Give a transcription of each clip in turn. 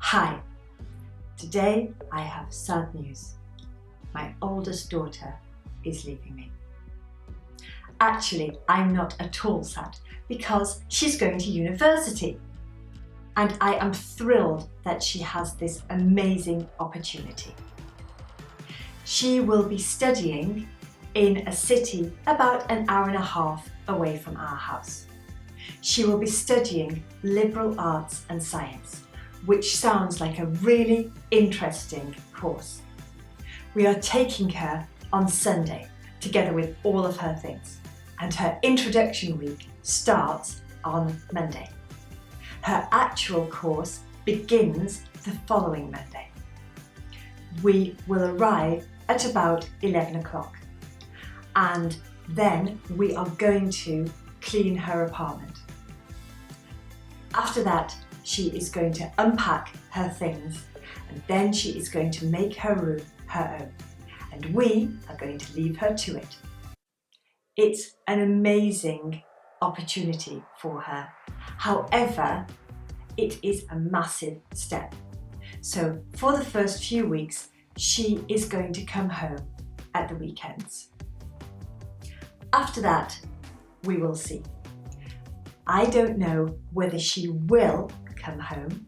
Hi, today I have sad news. My oldest daughter is leaving me. Actually, I'm not at all sad because she's going to university. And I am thrilled that she has this amazing opportunity. She will be studying in a city about an hour and a half away from our house. She will be studying liberal arts and science, which sounds like a really interesting course. We are taking her on Sunday together with all of her things, and her introduction week starts on Monday. Her actual course begins the following Monday. We will arrive at about 11 o'clock, and then we are going to clean her apartment. After that, she is going to unpack her things, and then she is going to make her room her own, and we are going to leave her to it. It's an amazing opportunity for her. However, it is a massive step. So for the first few weeks, she is going to come home at the weekends. After that, we will see. I don't know whether she will come home.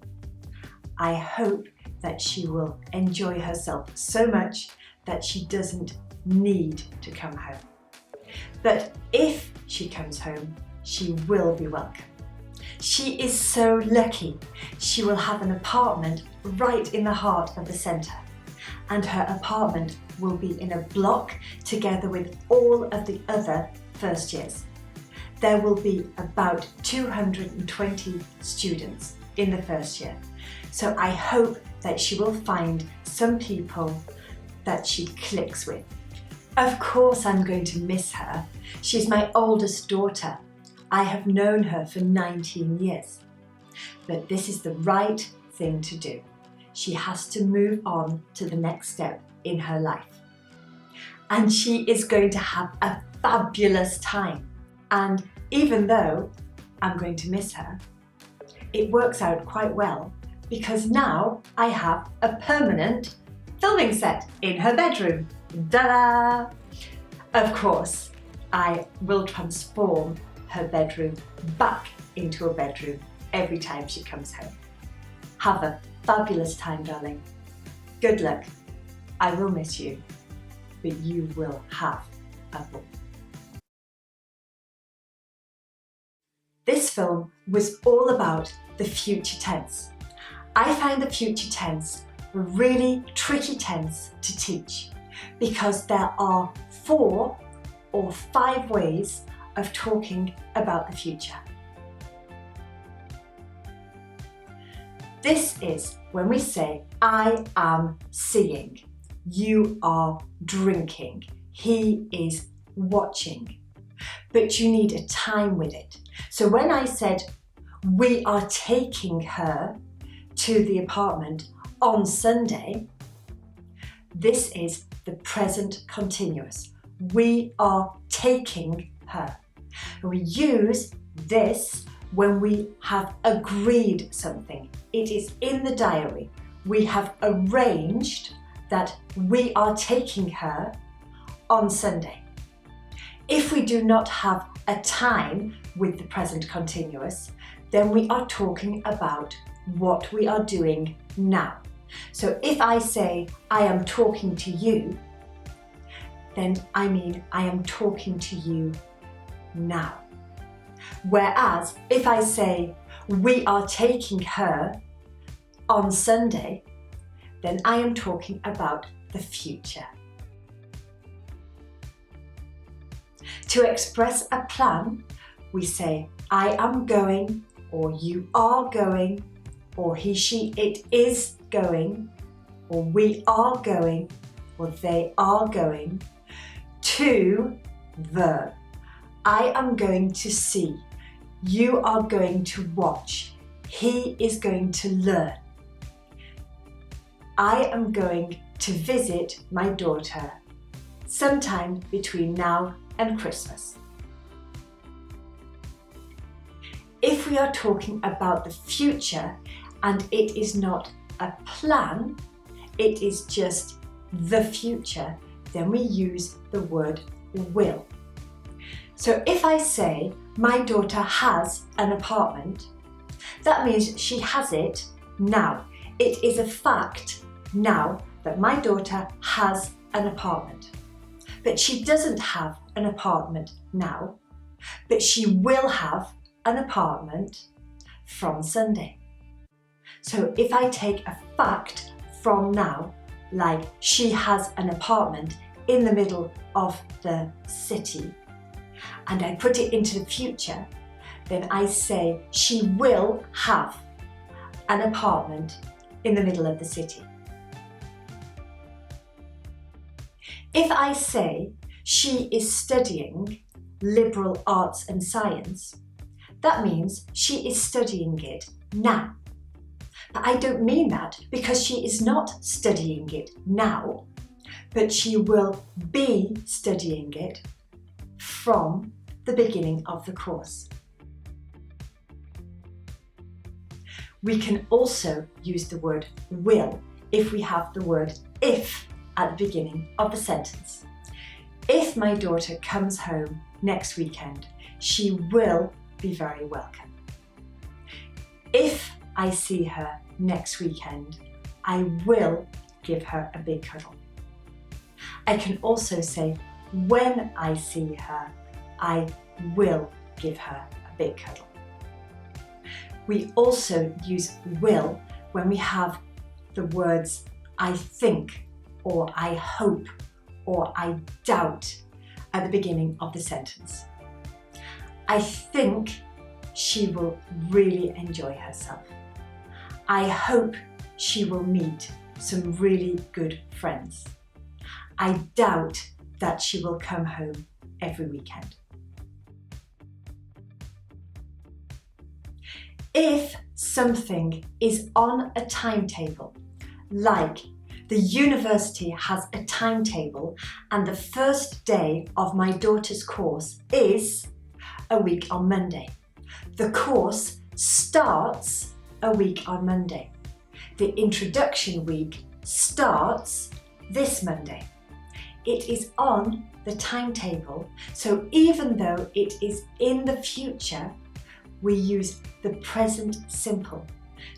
I hope that she will enjoy herself so much that she doesn't need to come home. But if she comes home, she will be welcome. She is so lucky. She will have an apartment right in the heart of the centre, and her apartment will be in a block together with all of the other first years. There will be about 220 students in the first year. So I hope that she will find some people that she clicks with. Of course I'm going to miss her. She's my oldest daughter. I have known her for 19 years. But this is the right thing to do. She has to move on to the next step in her life. And she is going to have a fabulous time. And even though I'm going to miss her, it works out quite well because now I have a permanent filming set in her bedroom. Ta-da! Of course, I will transform her bedroom back into a bedroom every time she comes home. Have a fabulous time, darling. Good luck. I will miss you, but you will have a ball. This film was all about the future tense. I find the future tense a really tricky tense to teach because there are 4 or 5 ways of talking about the future. This is when we say, I am seeing, you are drinking, he is watching. But you need a time with it. So when I said, we are taking her to the apartment on Sunday, this is the present continuous. We are taking her. We use this when we have agreed something. It is in the diary. We have arranged that we are taking her on Sunday. If we do not have a time with the present continuous, then we are talking about what we are doing now. So if I say, I am talking to you, then I mean I am talking to you now. Whereas if I say, we are taking her on Sunday, then I am talking about the future. To express a plan, we say, I am going, or you are going, or he, she, it is going, or we are going, or they are going, to verb. I am going to see, you are going to watch, he is going to learn. I am going to visit my daughter sometime between now and Christmas. If we are talking about the future and it is not a plan, it is just the future, then we use the word will. So if I say, my daughter has an apartment, that means she has it now. It is a fact now that my daughter has an apartment. But she doesn't have an apartment now, but she will have an apartment from Sunday. So if I take a fact from now, like she has an apartment in the middle of the city, and I put it into the future, then I say she will have an apartment in the middle of the city. If I say she is studying liberal arts and science, that means she is studying it now. But I don't mean that because she is not studying it now, but she will be studying it from the beginning of the course. We can also use the word will if we have the word if at the beginning of the sentence. If my daughter comes home next weekend, she will be very welcome. If I see her next weekend, I will give her a big cuddle. I can also say, when I see her, I will give her a big cuddle. We also use will when we have the words I think, or I hope, or I doubt at the beginning of the sentence. I think she will really enjoy herself. I hope she will meet some really good friends. I doubt that she will come home every weekend. If something is on a timetable, like the university has a timetable and the first day of my daughter's course is a week on Monday. The course starts a week on Monday. The introduction week starts this Monday. It is on the timetable, so even though it is in the future, we use the present simple.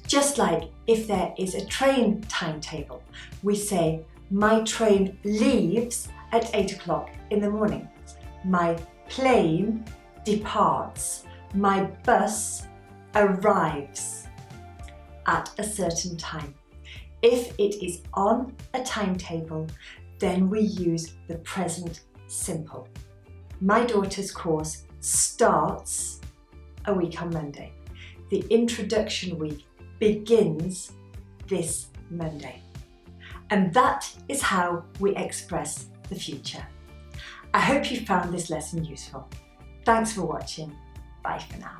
Just like if there is a train timetable, we say, my train leaves at 8 o'clock in the morning. My plane departs. My bus arrives at a certain time. If it is on a timetable, then we use the present simple. My daughter's course starts a week on Monday. The introduction week begins this Monday. And that is how we express the future. I hope you found this lesson useful. Thanks for watching. Bye for now.